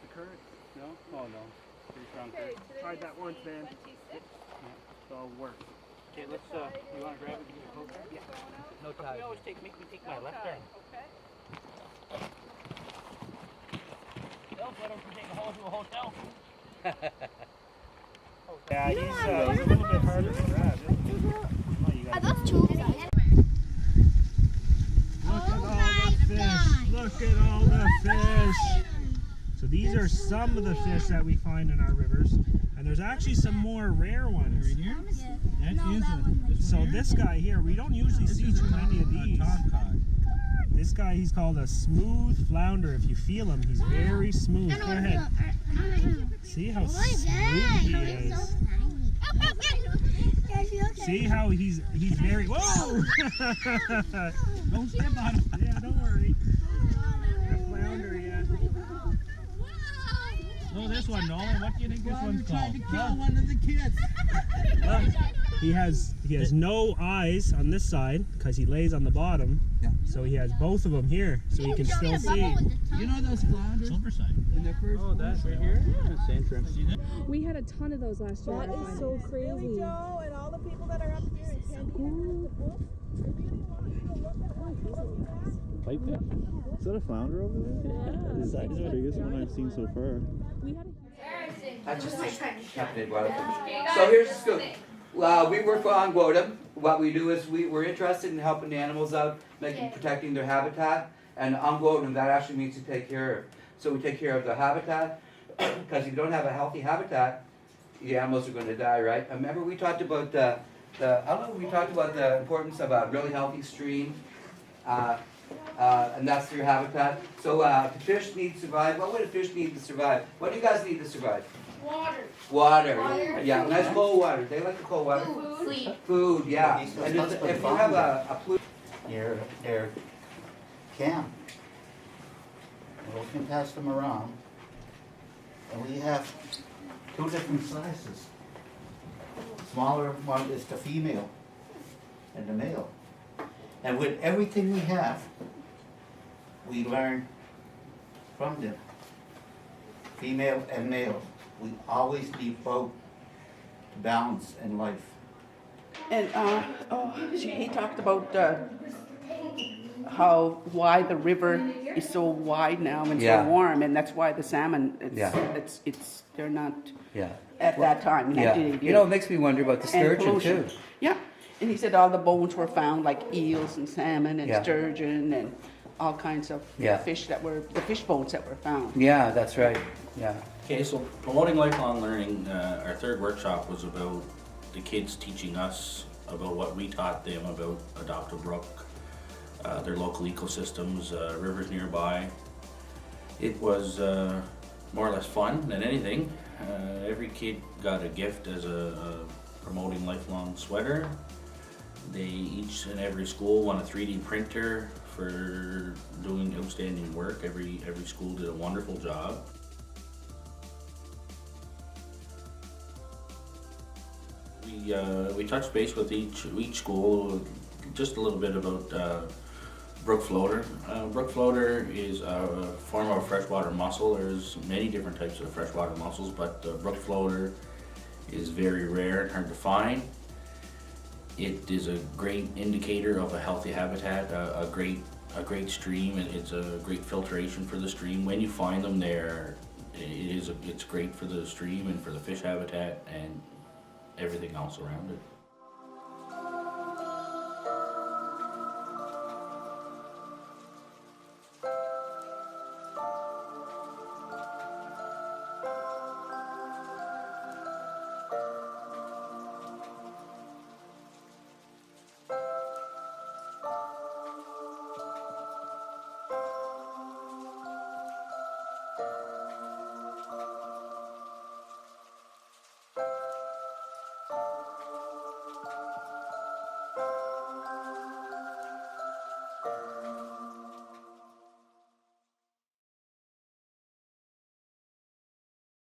the current. No? Oh no. Pretty strong Okay, current. Tried that once, man. 26. So work. Okay, let's, you want to grab it and give it a poke? Yeah. No You tide. always make me take my left arm. Okay. Why don't you take a hold to a hotel? Yeah, he's a little bit harder to grab. Oh, you Are got those two? Look at all the fish. So these are some of the fish that we find in our rivers, and there's actually some more rare ones. Right here? That is a. So this guy here, we don't usually see too many of these. This guy, he's called a smooth flounder. If you feel him, he's very smooth. Go ahead. See how smooth he is. See how he's very. Whoa! Don't step on him. Yeah, don't worry. That flounder, yeah. Oh, this one, Nolan. What do you think this one's called? To kill one of the kids. Look, he has no eyes on this side because he lays on the bottom. Yeah. So he has both of them here, so he can still see. You know those flounders? Silver side. In their first. Oh, that right here? That's interesting. We had a ton of those last year. That is so crazy. Billy Joe and all the people that are up here in Candy the book. They really want you to look at what Pipefish. Is that a flounder over there? Yeah. Is that the biggest one I've seen so far? We had I just captain So here's the scoop. We work for Anqotum. What we do is we're interested in helping the animals out, protecting their habitat. And Anqotum, that actually means to take care of. So we take care of the habitat, because if you don't have a healthy habitat, the animals are going to die, right? Remember we talked about the importance of a really healthy stream, and that's your habitat. So the fish need to survive. What would a fish need to survive? What do you guys need to survive? Water. Water. Yeah, nice cold water. They like the cold water. Food. Sleep. Food, yeah. And if you have a pollution near their camp, we can pass them around, and we have two different sizes. Smaller one is the female and the male. And with everything we have, we learn from them, female and male. We always need both to balance in life. And he talked about how why the river is so wide now and so warm, and that's why the salmon they're not at that time. You know, it makes me wonder about the sturgeon too. Yeah, and he said all the bones were found, like eels and salmon and sturgeon and all kinds of fish the fish bones that were found. Yeah, that's right. Yeah. Okay, so promoting lifelong learning, our third workshop was about the kids teaching us about what we taught them about adopt a brook, their local ecosystems, rivers nearby. It was more or less fun than anything. Every kid got a gift as a promoting lifelong sweater. They each and every school won a 3D printer for doing outstanding work. Every school did a wonderful job. We touched base with each school, just a little bit about brook floater. Brook floater is a form of freshwater mussel. There's many different types of freshwater mussels, but brook floater is very rare and hard to find. It is a great indicator of a healthy habitat, a great stream, and it's a great filtration for the stream. When you find them there, it's great for the stream and for the fish habitat and everything else around it.